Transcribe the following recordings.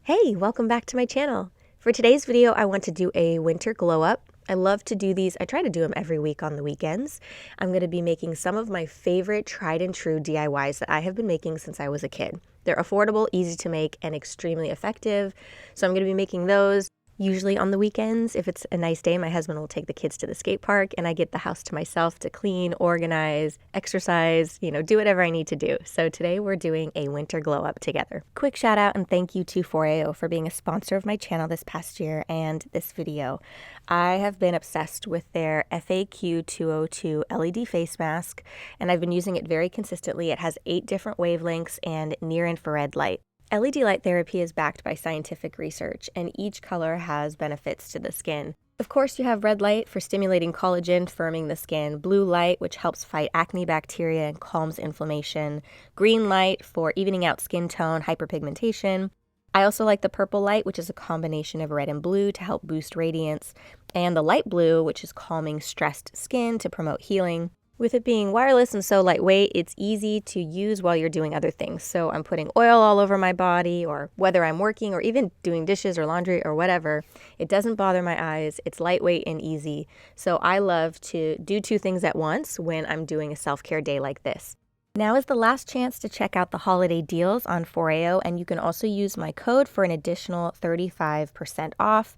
Hey, welcome back to my channel. For today's video, I want to do a winter glow up. I love to do these. I try to do them every week on the weekends. I'm going to be making some of my favorite tried and true DIYs that I have been making since I was a kid. They're affordable, easy to make, and extremely effective. So I'm going to be making those. Usually on the weekends, if it's a nice day, my husband will take the kids to the skate park and I get the house to myself to clean, organize, exercise, do whatever I need to do. So today we're doing a winter glow up together. Quick shout out and thank you to FOREO for being a sponsor of my channel this past year and this video. I have been obsessed with their FAQ 202 LED face mask and I've been using it very consistently. It has 8 different wavelengths and near infrared light. LED light therapy is backed by scientific research, and each color has benefits to the skin. Of course, you have red light for stimulating collagen, firming the skin, blue light, which helps fight acne bacteria and calms inflammation, green light for evening out skin tone, hyperpigmentation. I also like the purple light, which is a combination of red and blue to help boost radiance, and the light blue, which is calming stressed skin to promote healing. With it being wireless and so lightweight, it's easy to use while you're doing other things. So I'm putting oil all over my body, or whether I'm working or even doing dishes or laundry or whatever, it doesn't bother my eyes. It's lightweight and easy. So I love to do 2 things at once when I'm doing a self-care day like this. Now is the last chance to check out the holiday deals on FOREO, and you can also use my code for an additional 35% off.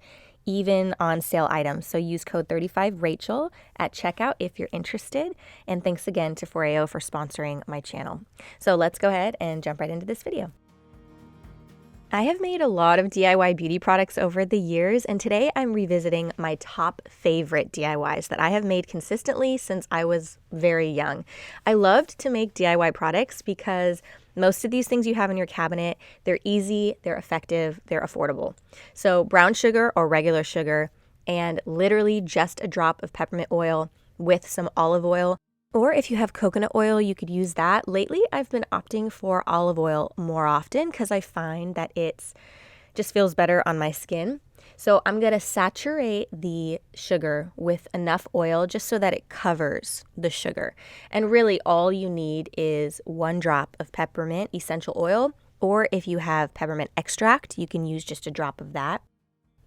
Even on sale items. So use code 35Rachel at checkout if you're interested. And thanks again to FOREO for sponsoring my channel. So let's go ahead and jump right into this video. I have made a lot of DIY beauty products over the years, and today I'm revisiting my top favorite DIYs that I have made consistently since I was very young. I loved to make DIY products because most of these things you have in your cabinet, they're easy, they're effective, they're affordable. So brown sugar or regular sugar, and literally just a drop of peppermint oil with some olive oil. Or if you have coconut oil, you could use that. Lately, I've been opting for olive oil more often because I find that it just feels better on my skin. So I'm going to saturate the sugar with enough oil just so that it covers the sugar. And really all you need is 1 drop of peppermint essential oil, or if you have peppermint extract, you can use just a drop of that.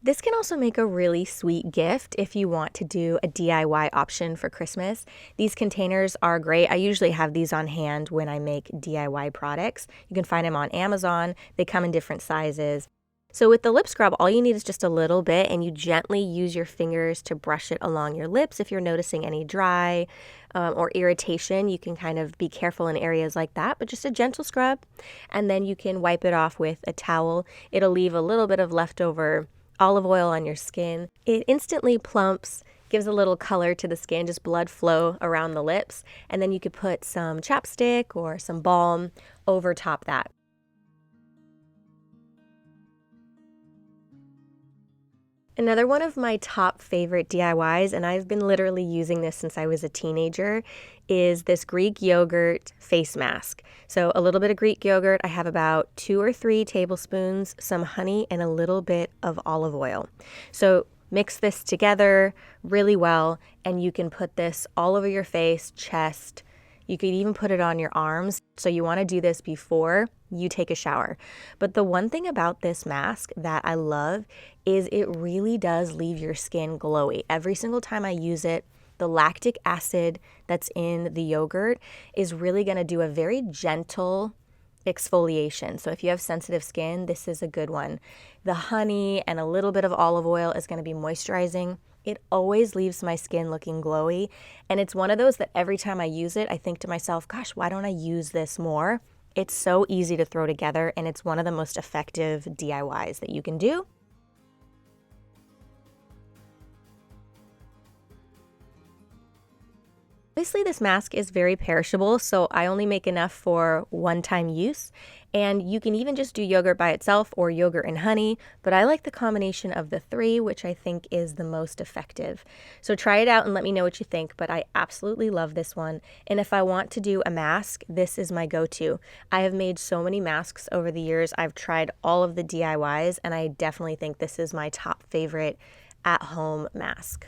This can also make a really sweet gift if you want to do a DIY option for Christmas. These containers are great. I usually have these on hand when I make DIY products. You can find them on Amazon. They come in different sizes. So with the lip scrub, all you need is just a little bit, and you gently use your fingers to brush it along your lips. If you're noticing any dry or irritation, you can kind of be careful in areas like that, but just a gentle scrub, and then you can wipe it off with a towel. It'll leave a little bit of leftover olive oil on your skin. It instantly plumps, gives a little color to the skin, just blood flow around the lips, and then you could put some chapstick or some balm over top that. Another one of my top favorite DIYs, and I've been literally using this since I was a teenager, is this Greek yogurt face mask. So a little bit of Greek yogurt, I have about 2 or 3 tablespoons, some honey, and a little bit of olive oil. So mix this together really well, and you can put this all over your face, chest. You could even put it on your arms. So you want to do this before you take a shower. But the one thing about this mask that I love is it really does leave your skin glowy. Every single time I use it, the lactic acid that's in the yogurt is really going to do a very gentle exfoliation. So if you have sensitive skin, this is a good one. The honey and a little bit of olive oil is going to be moisturizing. It always leaves my skin looking glowy, and it's one of those that every time I use it, I think to myself, gosh, why don't I use this more? It's so easy to throw together, and it's one of the most effective DIYs that you can do. Obviously, this mask is very perishable, so I only make enough for one-time use. And you can even just do yogurt by itself or yogurt and honey, but I like the combination of the 3, which I think is the most effective. So try it out and let me know what you think, but I absolutely love this one. And if I want to do a mask, this is my go-to. I have made so many masks over the years. I've tried all of the DIYs, and I definitely think this is my top favorite at-home mask.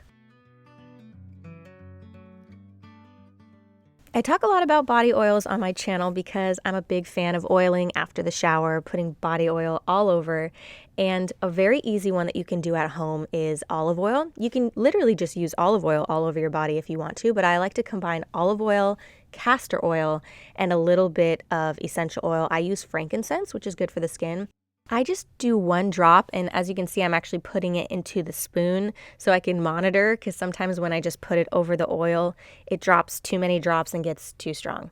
I talk a lot about body oils on my channel because I'm a big fan of oiling after the shower, putting body oil all over. And a very easy one that you can do at home is olive oil. You can literally just use olive oil all over your body if you want to, but I like to combine olive oil, castor oil, and a little bit of essential oil. I use frankincense, which is good for the skin. I just do one drop, and as you can see, I'm actually putting it into the spoon so I can monitor, because sometimes when I just put it over the oil, it drops too many drops and gets too strong.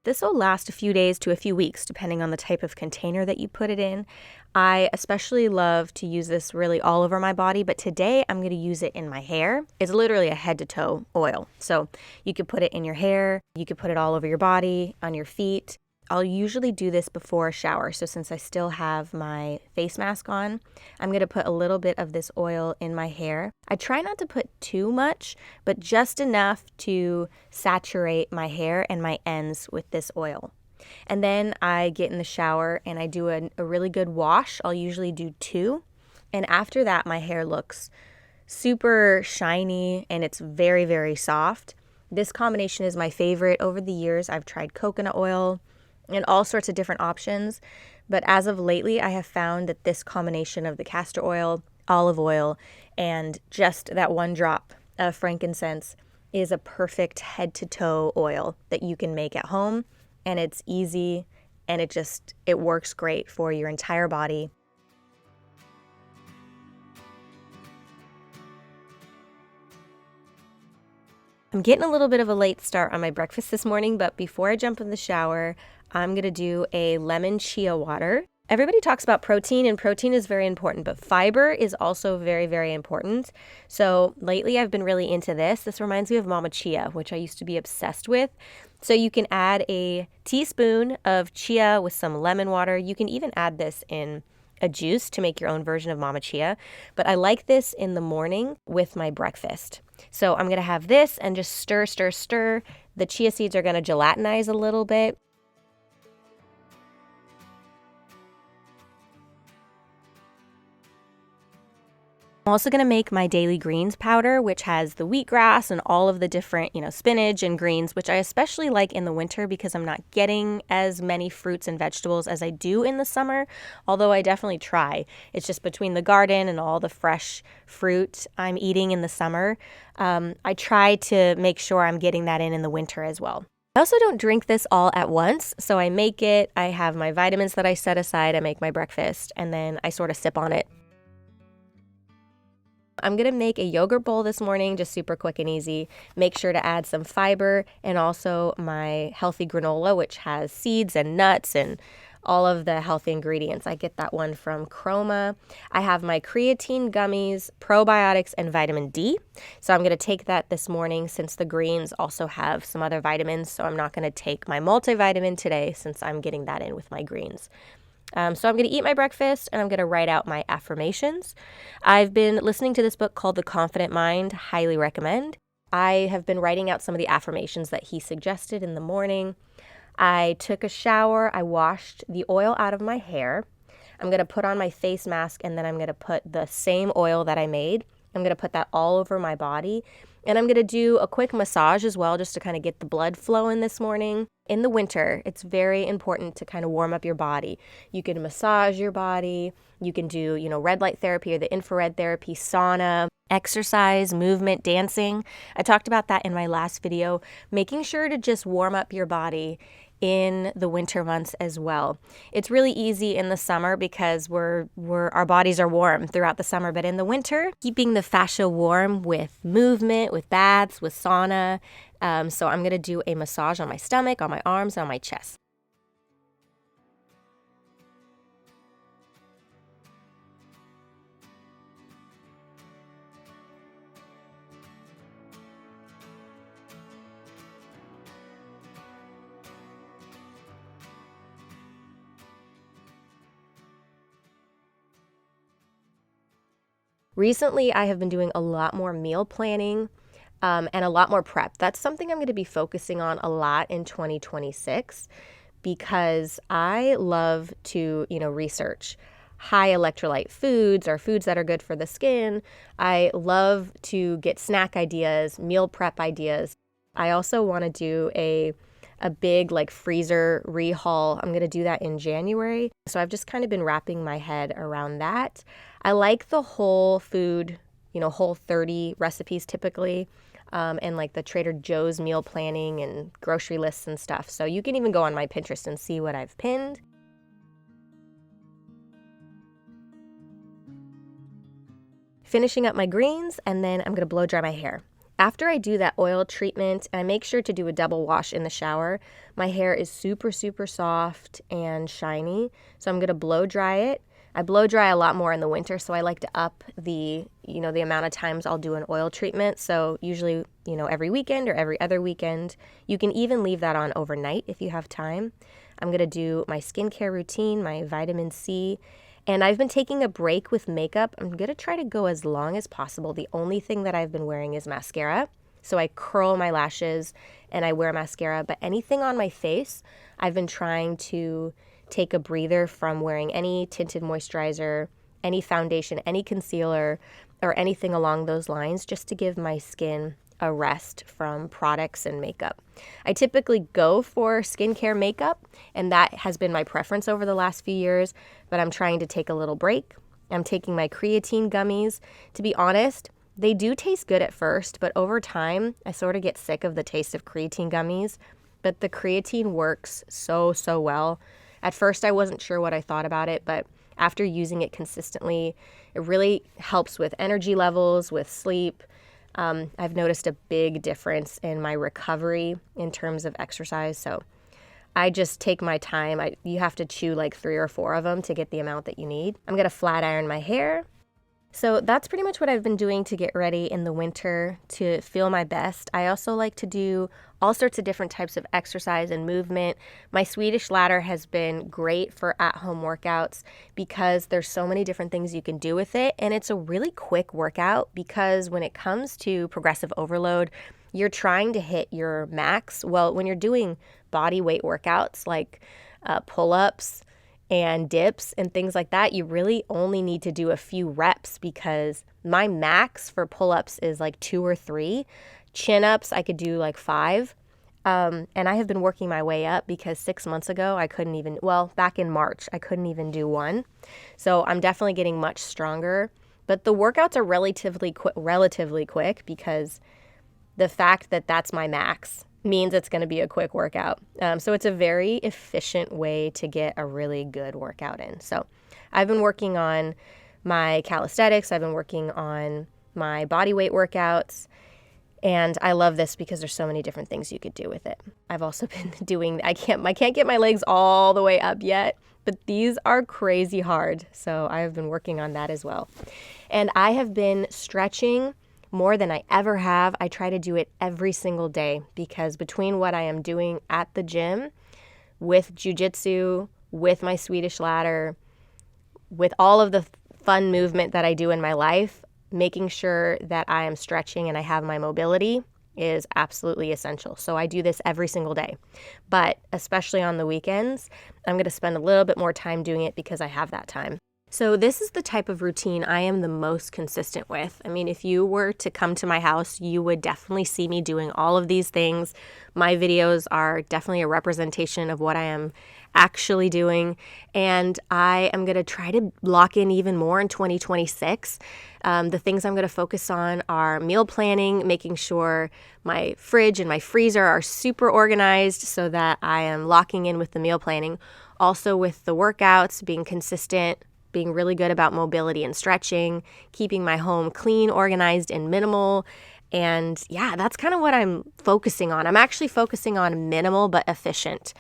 This will last a few days to a few weeks, depending on the type of container that you put it in. I especially love to use this really all over my body, but today I'm going to use it in my hair. It's literally a head to toe oil. So you could put it in your hair, you could put it all over your body, on your feet. I'll usually do this before a shower, so since I still have my face mask on, I'm going to put a little bit of this oil in my hair. I try not to put too much, but just enough to saturate my hair and my ends with this oil. And then I get in the shower and I do a really good wash. I'll usually do 2. And after that, my hair looks super shiny and it's very, very soft. This combination is my favorite. Over the years, I've tried coconut oil and all sorts of different options. But as of lately, I have found that this combination of the castor oil, olive oil, and just that one drop of frankincense is a perfect head to toe oil that you can make at home. And it's easy and it works great for your entire body. I'm getting a little bit of a late start on my breakfast this morning, but before I jump in the shower, I'm going to do a lemon chia water. Everybody talks about protein, and protein is very important, but fiber is also very, very important. So lately I've been really into this. This reminds me of Mama Chia, which I used to be obsessed with. So you can add a teaspoon of chia with some lemon water. You can even add this in a juice to make your own version of Mama Chia. But I like this in the morning with my breakfast. So I'm going to have this and just stir, stir, stir. The chia seeds are going to gelatinize a little bit. I'm also going to make my daily greens powder, which has the wheatgrass and all of the different, spinach and greens, which I especially like in the winter because I'm not getting as many fruits and vegetables as I do in the summer, although I definitely try. It's just between the garden and all the fresh fruit I'm eating in the summer. I try to make sure I'm getting that in the winter as well. I also don't drink this all at once, so I make it, I have my vitamins that I set aside, I make my breakfast, and then I sort of sip on it. I'm going to make a yogurt bowl this morning, just super quick and easy. Make sure to add some fiber and also my healthy granola, which has seeds and nuts and all of the healthy ingredients. I get that one from Chroma. I have my creatine gummies, probiotics, and vitamin D. So I'm going to take that this morning since the greens also have some other vitamins. So I'm not going to take my multivitamin today since I'm getting that in with my greens. So I'm going to eat my breakfast and I'm going to write out my affirmations. I've been listening to this book called The Confident Mind. Highly recommend. I have been writing out some of the affirmations that he suggested in the morning. I took a shower. I washed the oil out of my hair. I'm going to put on my face mask and then I'm going to put the same oil that I made. I'm going to put that all over my body. And I'm going to do a quick massage as well, just to kind of get the blood flowing this morning. In the winter, it's very important to kind of warm up your body. You can massage your body. You can do, red light therapy or the infrared therapy, sauna, exercise, movement, dancing. I talked about that in my last video, making sure to just warm up your body in the winter months as well. It's really easy in the summer because our bodies are warm throughout the summer, but in the winter, keeping the fascia warm with movement, with baths, with sauna. So I'm going to do a massage on my stomach, on my arms, and on my chest. Recently, I have been doing a lot more meal planning and a lot more prep. That's something I'm going to be focusing on a lot in 2026 because I love to, research high electrolyte foods or foods that are good for the skin. I love to get snack ideas, meal prep ideas. I also want to do a big like freezer rehaul. I'm going to do that in January. So I've just kind of been wrapping my head around that. I like the whole food, whole 30 recipes typically, and like the Trader Joe's meal planning and grocery lists and stuff. So you can even go on my Pinterest and see what I've pinned. Finishing up my greens, and then I'm going to blow dry my hair. After I do that oil treatment, and I make sure to do a double wash in the shower, my hair is super, super soft and shiny. So I'm going to blow dry it. I blow dry a lot more in the winter, so I like to up the amount of times I'll do an oil treatment. So usually, every weekend or every other weekend. You can even leave that on overnight if you have time. I'm going to do my skincare routine, my vitamin C. And I've been taking a break with makeup. I'm going to try to go as long as possible. The only thing that I've been wearing is mascara. So I curl my lashes and I wear mascara. But anything on my face, I've been trying to take a breather from wearing any tinted moisturizer, any foundation, any concealer, or anything along those lines, just to give my skin a rest from products and makeup. I typically go for skincare makeup, and that has been my preference over the last few years, but I'm trying to take a little break. I'm taking my creatine gummies. To be honest, they do taste good at first, but over time, I sort of get sick of the taste of creatine gummies, but the creatine works so, so well. At first, I wasn't sure what I thought about it, but after using it consistently, it really helps with energy levels, with sleep. I've noticed a big difference in my recovery in terms of exercise. So I just take my time. You have to chew like 3 or 4 of them to get the amount that you need. I'm going to flat iron my hair. So that's pretty much what I've been doing to get ready in the winter to feel my best. I also like to do all sorts of different types of exercise and movement. My Swedish Ladder has been great for at-home workouts because there's so many different things you can do with it. And it's a really quick workout because when it comes to progressive overload, you're trying to hit your max. Well, when you're doing body weight workouts like pull-ups, and dips and things like that, you really only need to do a few reps because my max for pull-ups is like 2 or 3. Chin-ups, I could do like 5. And I have been working my way up because 6 months ago, back in March, I couldn't even do 1. So I'm definitely getting much stronger. But the workouts are relatively quick because the fact that that's my max means it's going to be a quick workout. So it's a very efficient way to get a really good workout in. So I've been working on my calisthenics. I've been working on my body weight workouts. And I love this because there's so many different things you could do with it. I've also been doing, I can't get my legs all the way up yet, but these are crazy hard. So I have been working on that as well. And I have been stretching more than I ever have. I try to do it every single day because between what I am doing at the gym, with jujitsu, with my Swedish Ladder, with all of the fun movement that I do in my life, making sure that I am stretching and I have my mobility is absolutely essential. So I do this every single day. But especially on the weekends, I'm going to spend a little bit more time doing it because I have that time. So this is the type of routine I am the most consistent with. I mean, if you were to come to my house, you would definitely see me doing all of these things. My videos are definitely a representation of what I am actually doing. And I am going to try to lock in even more in 2026. The things I'm going to focus on are meal planning, making sure my fridge and my freezer are super organized so that I am locking in with the meal planning. Also with the workouts, being consistent, being really good about mobility and stretching, keeping my home clean, organized, and minimal. And yeah, that's kind of what I'm focusing on. I'm actually focusing on minimal but efficient.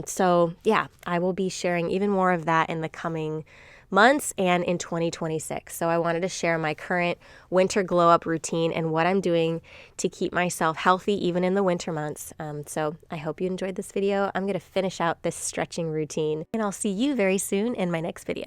So yeah, I will be sharing even more of that in the coming months and in 2026. So I wanted to share my current winter glow up routine and what I'm doing to keep myself healthy even in the winter months. So I hope you enjoyed this video. I'm going to finish out this stretching routine and I'll see you very soon in my next video.